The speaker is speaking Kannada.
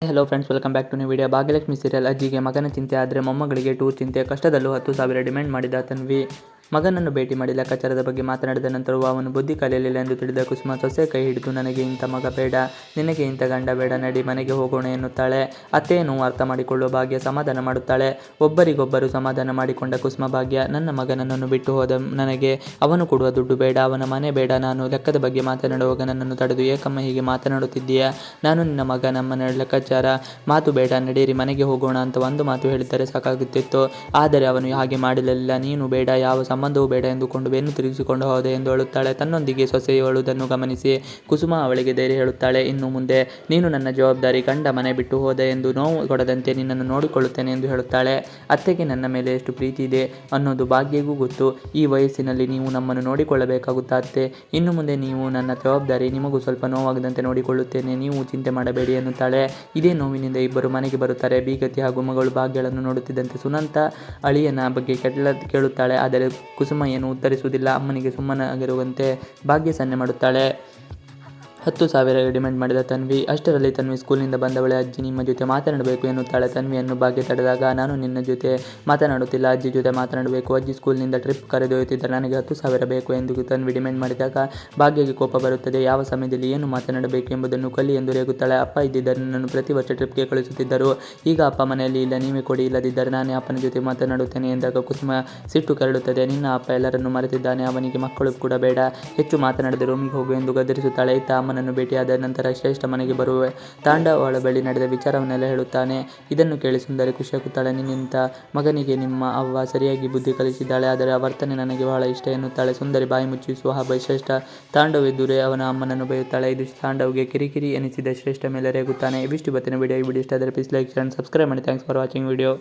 Hello friends, welcome back to new video. Bhagyalakshmi serial. ಅಜ್ಜಿಗೆ ಮಗನ ಚಿಂತೆ ಆದರೆ ಮೊಮ್ಮಗಳಿಗೆ ಟೂರ್ ಚಿಂತೆ. ಕಷ್ಟದಲ್ಲೂ 10,000 ಡಿಮ್ಯಾಂಡ್ ಮಾಡಿದ ತನ್ವಿ. ಮಗನನ್ನು ಭೇಟಿ ಮಾಡಿ ಲೆಕ್ಕಾಚಾರದ ಬಗ್ಗೆ ಮಾತನಾಡಿದ ನಂತರವೂ ಅವನು ಬುದ್ಧಿ ಕಲಿಯಲಿಲ್ಲ ಎಂದು ತಿಳಿದ ಕುಸುಮ ಸೊಸೆ ಕೈ ಹಿಡಿದು, ನನಗೆ ಇಂಥ ಮಗ ಬೇಡ, ನಿನಗೆ ಇಂಥ ಗಂಡ ಬೇಡ, ನಡಿ ಮನೆಗೆ ಹೋಗೋಣ ಎನ್ನುತ್ತಾಳೆ. ಅತ್ತೆಯ ನೋವು ಅರ್ಥ ಮಾಡಿಕೊಳ್ಳುವ ಭಾಗ್ಯ ಸಮಾಧಾನ ಮಾಡುತ್ತಾಳೆ. ಒಬ್ಬರಿಗೊಬ್ಬರು ಸಮಾಧಾನ ಮಾಡಿಕೊಂಡ ಕುಸುಮ ಭಾಗ್ಯ, ನನ್ನ ಮಗ ನನ್ನನ್ನು ಬಿಟ್ಟು ಹೋದ, ನನಗೆ ಅವನು ಕೊಡುವ ದುಡ್ಡು ಬೇಡ, ಅವನ ಮನೆ ಬೇಡ. ನಾನು ಲೆಕ್ಕದ ಬಗ್ಗೆ ಮಾತನಾಡುವಾಗ ನನ್ನನ್ನು ತಡೆದು, ಏಕಮ್ಮ ಹೀಗೆ ಮಾತನಾಡುತ್ತಿದ್ದೀಯಾ? ನಾನು ನಿನ್ನ ಮಗ, ನಮ್ಮ ಲೆಕ್ಕಾಚಾರ ಮಾತು ಬೇಡ, ನಡೀರಿ ಮನೆಗೆ ಹೋಗೋಣ ಅಂತ ಒಂದು ಮಾತು ಹೇಳಿದ್ದರೆ ಸಾಕಾಗುತ್ತಿತ್ತು. ಆದರೆ ಅವನು ಹಾಗೆ ಮಾಡಲಿಲ್ಲ. ನೀನು ಬೇಡ, ಯಾವ ಸಂಬಂಧವೂ ಬೇಡ ಎಂದುಕೊಂಡು ಬೆನ್ನು ತಿರುಗಿಸಿಕೊಂಡು ಹೋದೆ ಎಂದು ಹೇಳುತ್ತಾಳೆ. ತನ್ನೊಂದಿಗೆ ಸೊಸೆಯು ಹೇಳುವುದನ್ನು ಗಮನಿಸಿ ಕುಸುಮ ಅವಳಿಗೆ ಧೈರ್ಯ ಹೇಳುತ್ತಾಳೆ. ಇನ್ನು ಮುಂದೆ ನೀನು ನನ್ನ ಜವಾಬ್ದಾರಿ, ಗಂಡ ಮನೆ ಬಿಟ್ಟು ಹೋದ ಎಂದು ನೋವು ಕೊಡದಂತೆ ನಿನ್ನನ್ನು ನೋಡಿಕೊಳ್ಳುತ್ತೇನೆ ಎಂದು ಹೇಳುತ್ತಾಳೆ. ಅತ್ತೆಗೆ ನನ್ನ ಮೇಲೆ ಎಷ್ಟು ಪ್ರೀತಿ ಇದೆ ಅನ್ನೋದು ಭಾಗ್ಯಗೂ ಗೊತ್ತು. ಈ ವಯಸ್ಸಿನಲ್ಲಿ ನೀವು ನಮ್ಮನ್ನು ನೋಡಿಕೊಳ್ಳಬೇಕಾಗುತ್ತಾ ಅತ್ತೆ? ಇನ್ನು ಮುಂದೆ ನೀವು ನನ್ನ ಜವಾಬ್ದಾರಿ, ನಿಮಗೂ ಸ್ವಲ್ಪ ನೋವಾಗದಂತೆ ನೋಡಿಕೊಳ್ಳುತ್ತೇನೆ, ನೀವು ಚಿಂತೆ ಮಾಡಬೇಡಿ ಎನ್ನುತ್ತಾಳೆ. ಇದೇ ನೋವಿನಿಂದ ಇಬ್ಬರು ಮನೆಗೆ ಬರುತ್ತಾರೆ. ಬೀಗತಿ ಹಾಗೂ ಮಗಳು ಭಾಗ್ಯಳನ್ನು ನೋಡುತ್ತಿದ್ದಂತೆ ಸುನಂದ ಅಳಿಯನ ಬಗ್ಗೆ ಕೇಳುತ್ತಾಳೆ. ಆದರೆ ಕುಸುಮ ಏನು ಉತ್ತರಿಸುವುದಿಲ್ಲ. ಅಮ್ಮನಿಗೆ ಸುಮ್ಮನಾಗಿರುವಂತೆ ಭಾಗ್ಯ ಸನ್ನೆ ಮಾಡುತ್ತಾಳೆ. 10,000 ಡಿಮ್ಯಾಂಡ್ ಮಾಡಿದ ತನ್ವಿ. ಅಷ್ಟರಲ್ಲಿ ತನ್ವಿ ಸ್ಕೂಲ್ನಿಂದ ಬಂದವಳೆ. ಅಜ್ಜಿ ನಿಮ್ಮ ಜೊತೆ ಮಾತನಾಡಬೇಕು ಎನ್ನುತ್ತಾಳೆ. ತನ್ವಿಯನ್ನು ಭಾಗ್ಯ ತಡೆದಾಗ, ನಾನು ನಿನ್ನ ಜೊತೆ ಮಾತನಾಡುತ್ತಿಲ್ಲ, ಅಜ್ಜಿ ಜೊತೆ ಮಾತನಾಡಬೇಕು. ಅಜ್ಜಿ ಸ್ಕೂಲ್ನಿಂದ ಟ್ರಿಪ್ ಕರೆದೊಯ್ಯುತ್ತಿದ್ದರೆ ನನಗೆ 10,000 ಬೇಕು ಎಂದು ತನ್ವಿ ಡಿಮ್ಯಾಂಡ್ ಮಾಡಿದಾಗ ಭಾಗ್ಯಗೆ ಕೋಪ ಬರುತ್ತದೆ. ಯಾವ ಸಮಯದಲ್ಲಿ ಏನು ಮಾತನಾಡಬೇಕು ಎಂಬುದನ್ನು ಕಲಿ ಎಂದು ರೇಗುತ್ತಾಳೆ. ಅಪ್ಪ ಇದ್ದಿದ್ದರೆ ನನ್ನನ್ನು ಪ್ರತಿ ವರ್ಷ ಟ್ರಿಪ್ಗೆ ಕಳುಹಿಸುತ್ತಿದ್ದರು. ಈಗ ಅಪ್ಪ ಮನೆಯಲ್ಲಿ ಇಲ್ಲ, ನೀವೇ ಕೊಡಿ, ಇಲ್ಲದಿದ್ದರೆ ನಾನೇ ಅಪ್ಪನ ಜೊತೆ ಮಾತನಾಡುತ್ತೇನೆ ಎಂದಾಗ ಕುಸುಮ ಸಿಟ್ಟು ಕೆರಳುತ್ತದೆ. ನಿನ್ನ ಅಪ್ಪ ಎಲ್ಲರನ್ನೂ ಮರೆತಿದ್ದಾನೆ, ಅವನಿಗೆ ಮಕ್ಕಳು ಕೂಡ ಬೇಡ, ಹೆಚ್ಚು ಮಾತನಾಡದೆ ರೂಮಿಗೆ ಹೋಗು ಎಂದು ಗದರಿಸುತ್ತಾಳೆ. ಇತ್ತ ಅಮ್ಮನನ್ನು ಭೇಟಿಯಾದ ನಂತರ ಶ್ರೇಷ್ಠ ಮನೆಗೆ ಬರುವೆ ತಾಂಡವಳ ಬಳಿ ನಡೆದ ವಿಚಾರವನ್ನೆಲ್ಲ ಹೇಳುತ್ತಾನೆ. ಇದನ್ನು ಕೇಳಿ ಸುಂದರಿ ಖುಷಿಯಾಗುತ್ತಾಳೆ. ನಿನ್ನಿಂತ ಮಗನಿಗೆ ನಿಮ್ಮ ಅವ್ವ ಸರಿಯಾಗಿ ಬುದ್ಧಿ ಕಲಿಸಿದ್ದಾಳೆ, ಆದರೆ ಆ ವರ್ತನೆ ನನಗೆ ಬಹಳ ಇಷ್ಟ ಎನ್ನುತ್ತಾಳೆ. ಸುಂದರಿ ಬಾಯಿ ಮುಚ್ಚಿಸುವ ಶ್ರೇಷ್ಠ ತಾಂಡವೆದುರೇ ಅವನ ಅಮ್ಮನನ್ನು ಬೈಯುತ್ತಾಳೆ. ಇದು ತಾಂಡವ್ಗೆ ಕಿರಿಕಿರಿ ಎನಿಸಿದ ಶ್ರೇಷ್ಠ ಮೇಲೆ ರೇಗುತ್ತಾನೆ. ಇವಿಷ್ಟು ಇವತ್ತಿನ ವಿಡಿಯೋ. ಈ ವಿಡಿಯೋ ಇಷ್ಟ ಆದರೆ please like, share and subscribe ಮಾಡಿ. Thanks for watching video.